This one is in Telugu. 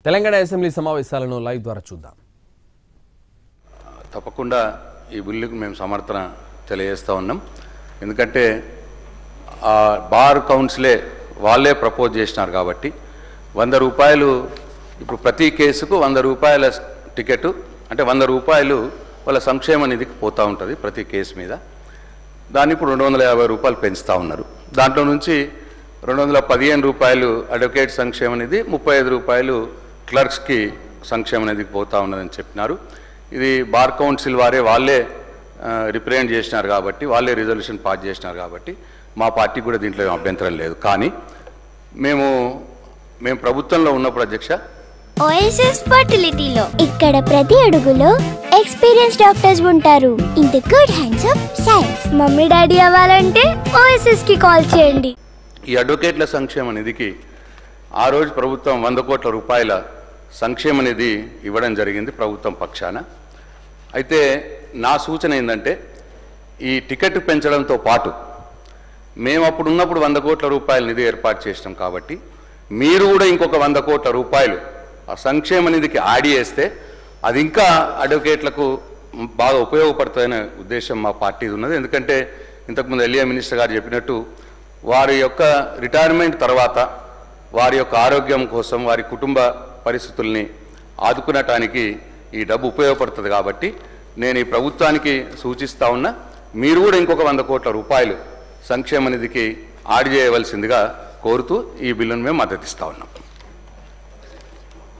తెలంగాణ అసెంబ్లీ సమావేశాలను లైవ్ ద్వారా చూద్దాం. తప్పకుండా ఈ బిల్లుకు మేము సమర్థన తెలియజేస్తూ ఉన్నాం. ఎందుకంటే బార్ కౌన్సిలే వాళ్ళే ప్రపోజ్ చేసినారు కాబట్టి 100 రూపాయలు ఇప్పుడు ప్రతి కేసుకు 100 రూపాయల టికెట్ అంటే 100 రూపాయలు వాళ్ళ సంక్షేమ నిధికి పోతూ ఉంటుంది ప్రతి కేసు మీద. దాన్ని ఇప్పుడు 250 రూపాయలు పెంచుతూ ఉన్నారు. దాంట్లో నుంచి 215 రూపాయలు అడ్వకేట్ సంక్షేమ నిధి, 35 రూపాయలు క్లర్క్స్కి సంక్షేమ నిధికి పోతూ ఉన్నదని చెప్పినారు. ఇది బార్ కౌన్సిల్ వాళ్ళే రిప్రజెంట్ చేసినారు కాబట్టి, వాళ్ళే రిజల్యూషన్ పాస్ చేసినారు కాబట్టి మా పార్టీ కూడా దీంట్లో అభ్యంతరం లేదు. కానీ మేము ప్రభుత్వంలో ఉన్నప్పుడు అధ్యక్ష ఓఎస్ఎస్ ఫర్టిలిటీలో ఇక్కడ ప్రతి అడుగులో ఎక్స్పీరియన్స్ డాక్టర్స్ ఉంటారు. In the good hands of science. Mummy daddy అవ్వాలంటే ఓఎస్ఎస్ కి కాల్ చేయండి. ఈ అడ్వకేట్ల సంక్షేమ నిధికి ఆ రోజు ప్రభుత్వం 100 కోట్ల రూపాయల సంక్షేమ నిధి ఇవ్వడం జరిగింది ప్రభుత్వం పక్షాన. అయితే నా సూచన ఏంటంటే ఈ టికెట్ పెంచడంతో పాటు మేము అప్పుడు ఉన్నప్పుడు 100 కోట్ల రూపాయల నిధి ఏర్పాటు చేసినాం కాబట్టి మీరు కూడా ఇంకొక 100 కోట్ల రూపాయలు ఆ సంక్షేమ నిధికి యాడ్ చేస్తే అది ఇంకా అడ్వకేట్లకు బాగా ఉపయోగపడుతుందనే ఉద్దేశం మా పార్టీది ఉన్నది. ఎందుకంటే ఇంతకుముందు ఎల్ఏ మినిస్టర్ గారు చెప్పినట్టు వారి యొక్క రిటైర్మెంట్ తర్వాత వారి యొక్క ఆరోగ్యం కోసం వారి కుటుంబ పరిస్థితుల్ని ఆదుకునటానికి ఈ డబ్బు ఉపయోగపడుతుంది. కాబట్టి నేను ఈ ప్రభుత్వానికి సూచిస్తూ ఉన్నా, మీరు కూడా ఇంకొక 100 కోట్ల రూపాయలు సంక్షేమ నిధికి యాడ్ చేయవలసిందిగా కోరుతూ ఈ బిల్లును మేము మద్దతిస్తూ ఉన్నాం.